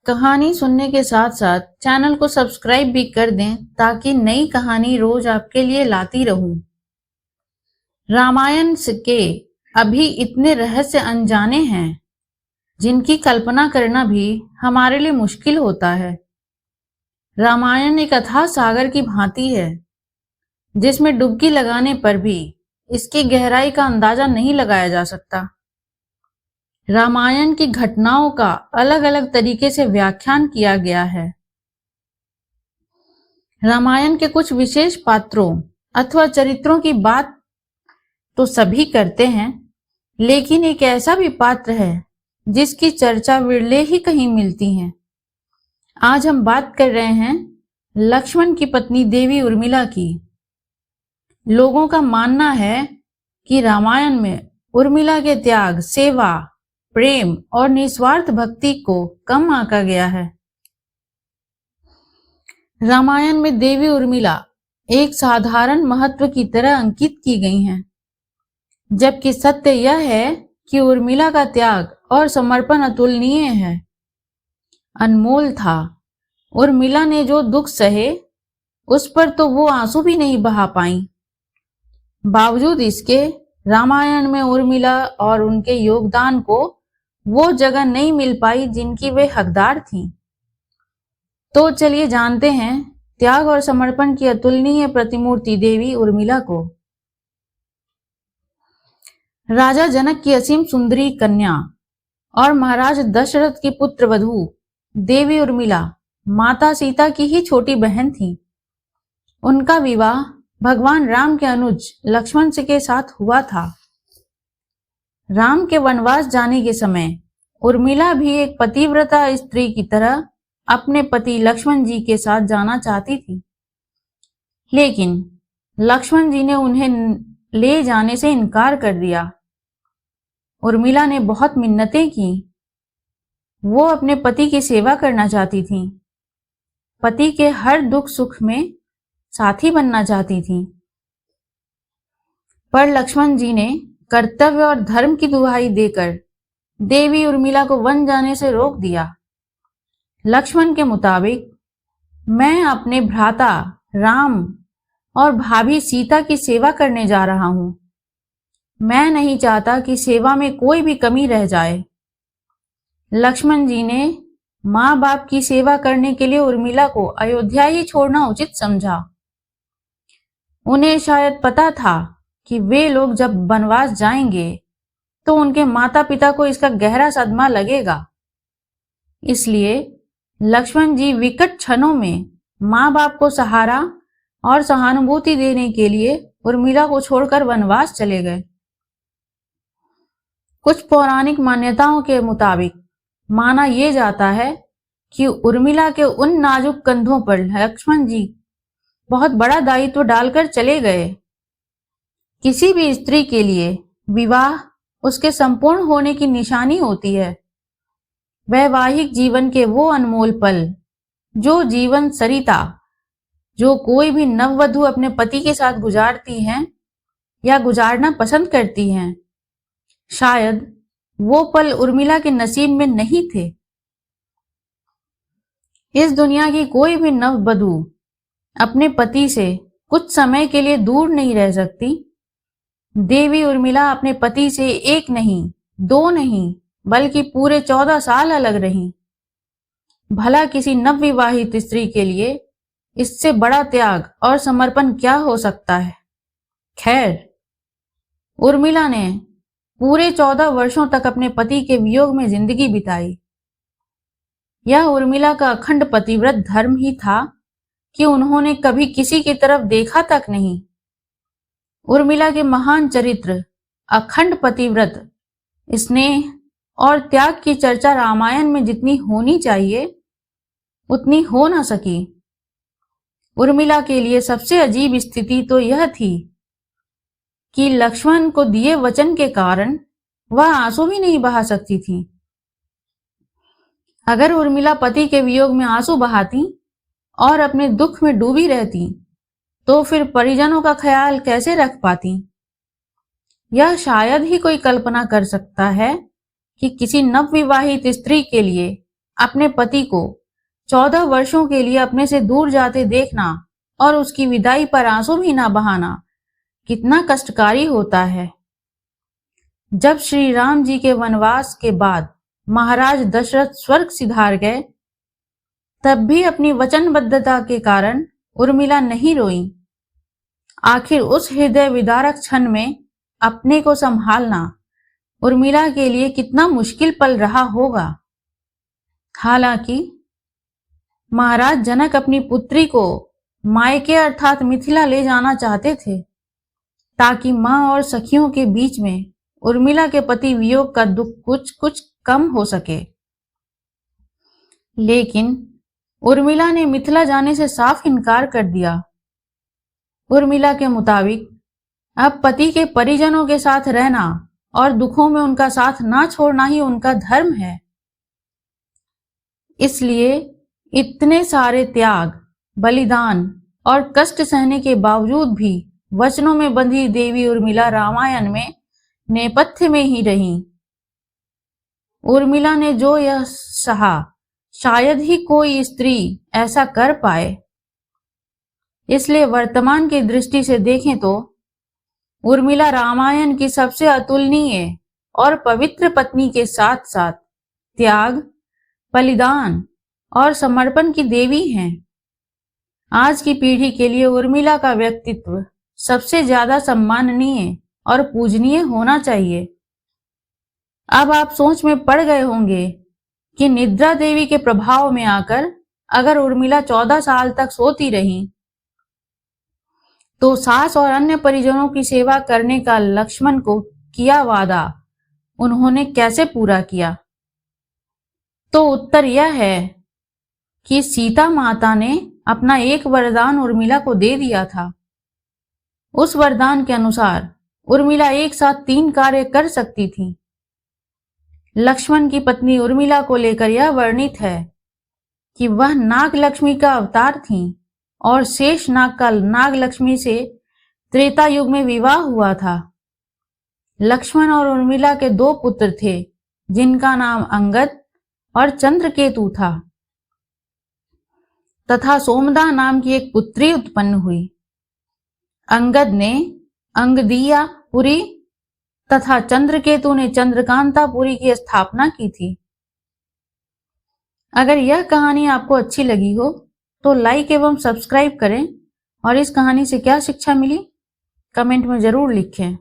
कहानी सुनने के साथ साथ चैनल को सब्सक्राइब भी कर दें ताकि नई कहानी रोज आपके लिए लाती रहूं। रामायण के अभी इतने रहस्य अनजाने हैं जिनकी कल्पना करना भी हमारे लिए मुश्किल होता है। रामायण एक अथाह सागर की भांति है जिसमें डुबकी लगाने पर भी इसकी गहराई का अंदाजा नहीं लगाया जा सकता। रामायण की घटनाओं का अलग अलग तरीके से व्याख्यान किया गया है। रामायण के कुछ विशेष पात्रों अथवा चरित्रों की बात तो सभी करते हैं, लेकिन एक ऐसा भी पात्र है जिसकी चर्चा विरले ही कहीं मिलती है। आज हम बात कर रहे हैं लक्ष्मण की पत्नी देवी उर्मिला की। लोगों का मानना है कि रामायण में उर्मिला के त्याग, सेवा, प्रेम और निस्वार्थ भक्ति को कम आंका गया है। रामायण में देवी उर्मिला एक साधारण महत्व की तरह अंकित की गई हैं, जबकि सत्य यह है कि उर्मिला का त्याग और समर्पण अतुलनीय है, अनमोल था। उर्मिला ने जो दुख सहे उस पर तो वो आंसू भी नहीं बहा पाई। बावजूद इसके रामायण में उर्मिला और उनके योगदान को वो जगह नहीं मिल पाई जिनकी वे हकदार थीं। तो चलिए जानते हैं त्याग और समर्पण की अतुलनीय प्रतिमूर्ति देवी उर्मिला को। राजा जनक की असीम सुंदरी कन्या और महाराज दशरथ की पुत्र वधू देवी उर्मिला माता सीता की ही छोटी बहन थी। उनका विवाह भगवान राम के अनुज लक्ष्मण के साथ हुआ था। राम के वनवास जाने के समय उर्मिला भी एक पतिव्रता स्त्री की तरह अपने पति लक्ष्मण जी के साथ जाना चाहती थी, लेकिन लक्ष्मण जी ने उन्हें ले जाने से इनकार कर दिया। उर्मिला ने बहुत मिन्नतें की। वो अपने पति की सेवा करना चाहती थी, पति के हर दुख सुख में साथी बनना चाहती थी, पर लक्ष्मण जी ने कर्तव्य और धर्म की दुहाई देकर देवी उर्मिला को वन जाने से रोक दिया। लक्ष्मण के मुताबिक मैं अपने भ्राता राम और भाभी सीता की सेवा करने जा रहा हूं। मैं नहीं चाहता कि सेवा में कोई भी कमी रह जाए। लक्ष्मण जी ने माँ बाप की सेवा करने के लिए उर्मिला को अयोध्या ही छोड़ना उचित समझा। उन्हें शायद पता था कि वे लोग जब वनवास जाएंगे तो उनके माता पिता को इसका गहरा सदमा लगेगा। इसलिए लक्ष्मण जी विकट क्षणों में माँ बाप को सहारा और सहानुभूति देने के लिए उर्मिला को छोड़कर वनवास चले गए। कुछ पौराणिक मान्यताओं के मुताबिक माना यह जाता है कि उर्मिला के उन नाजुक कंधों पर लक्ष्मण जी बहुत बड़ा दायित्व डालकर चले गए। किसी भी स्त्री के लिए विवाह उसके संपूर्ण होने की निशानी होती है। वैवाहिक जीवन के वो अनमोल पल, जो जीवन सरिता जो कोई भी नववधु अपने पति के साथ गुजारती हैं या गुजारना पसंद करती हैं, शायद वो पल उर्मिला के नसीब में नहीं थे। इस दुनिया की कोई भी नववधु अपने पति से कुछ समय के लिए दूर नहीं रह सकती। देवी उर्मिला अपने पति से एक नहीं, दो नहीं, बल्कि पूरे 14 साल अलग रहीं। भला किसी नवविवाहित स्त्री के लिए इससे बड़ा त्याग और समर्पण क्या हो सकता है। खैर, उर्मिला ने पूरे 14 वर्षों तक अपने पति के वियोग में जिंदगी बिताई। यह उर्मिला का अखंड पतिव्रत धर्म ही था कि उन्होंने कभी किसी की तरफ देखा तक नहीं। उर्मिला के महान चरित्र, अखंड पतिव्रत, स्नेह और त्याग की चर्चा रामायण में जितनी होनी चाहिए उतनी हो ना सकी। उर्मिला के लिए सबसे अजीब स्थिति तो यह थी कि लक्ष्मण को दिए वचन के कारण वह आंसू भी नहीं बहा सकती थी। अगर उर्मिला पति के वियोग में आंसू बहाती और अपने दुख में डूबी रहती तो फिर परिजनों का ख्याल कैसे रख पाती। यह शायद ही कोई कल्पना कर सकता है कि किसी नवविवाहित स्त्री के लिए अपने पति को 14 वर्षों के लिए अपने से दूर जाते देखना और उसकी विदाई पर आंसू भी ना बहाना कितना कष्टकारी होता है। जब श्री राम जी के वनवास के बाद महाराज दशरथ स्वर्ग सिधार गए, तब भी अपनी वचनबद्धता के कारण उर्मिला नहीं रोई। आखिर उस हृदय विदारक क्षण में अपने को संभालना उर्मिला के लिए कितना मुश्किल पल रहा होगा। हालांकि महाराज जनक अपनी पुत्री को मायके अर्थात मिथिला ले जाना चाहते थे, ताकि मां और सखियों के बीच में उर्मिला के पति वियोग का दुख कुछ कुछ कम हो सके। लेकिन उर्मिला ने मिथिला जाने से साफ इनकार कर दिया। उर्मिला के मुताबिक अब पति के परिजनों के साथ रहना और दुखों में उनका साथ ना छोड़ना ही उनका धर्म है। इसलिए इतने सारे त्याग, बलिदान और कष्ट सहने के बावजूद भी वचनों में बंधी देवी उर्मिला रामायण में नेपथ्य में ही रही। उर्मिला ने जो यह सहा, शायद ही कोई स्त्री ऐसा कर पाए। इसलिए वर्तमान की दृष्टि से देखें तो उर्मिला रामायण की सबसे अतुलनीय और पवित्र पत्नी के साथ साथ त्याग, बलिदान और समर्पण की देवी हैं। आज की पीढ़ी के लिए उर्मिला का व्यक्तित्व सबसे ज्यादा सम्माननीय और पूजनीय होना चाहिए। अब आप सोच में पड़ गए होंगे कि निद्रा देवी के प्रभाव में आकर अगर उर्मिला 14 साल तक सोती रही, तो सास और अन्य परिजनों की सेवा करने का लक्ष्मण को किया वादा उन्होंने कैसे पूरा किया? तो उत्तर यह है कि सीता माता ने अपना एक वरदान उर्मिला को दे दिया था। उस वरदान के अनुसार उर्मिला एक साथ 3 कार्य कर सकती थी। लक्ष्मण की पत्नी उर्मिला को लेकर यह वर्णित है कि वह नाग लक्ष्मी का अवतार थी और शेष नाग का नाग लक्ष्मी से त्रेता युग में विवाह हुआ था। लक्ष्मण और उर्मिला के 2 पुत्र थे, जिनका नाम अंगद और चंद्रकेतु था, तथा सोमदा नाम की एक पुत्री उत्पन्न हुई। अंगद ने अंगदियापुरी तथा चंद्रकेतु ने चंद्रकांतापुरी की स्थापना की थी। अगर यह कहानी आपको अच्छी लगी हो तो लाइक एवं सब्सक्राइब करें और इस कहानी से क्या शिक्षा मिली कमेंट में जरूर लिखें।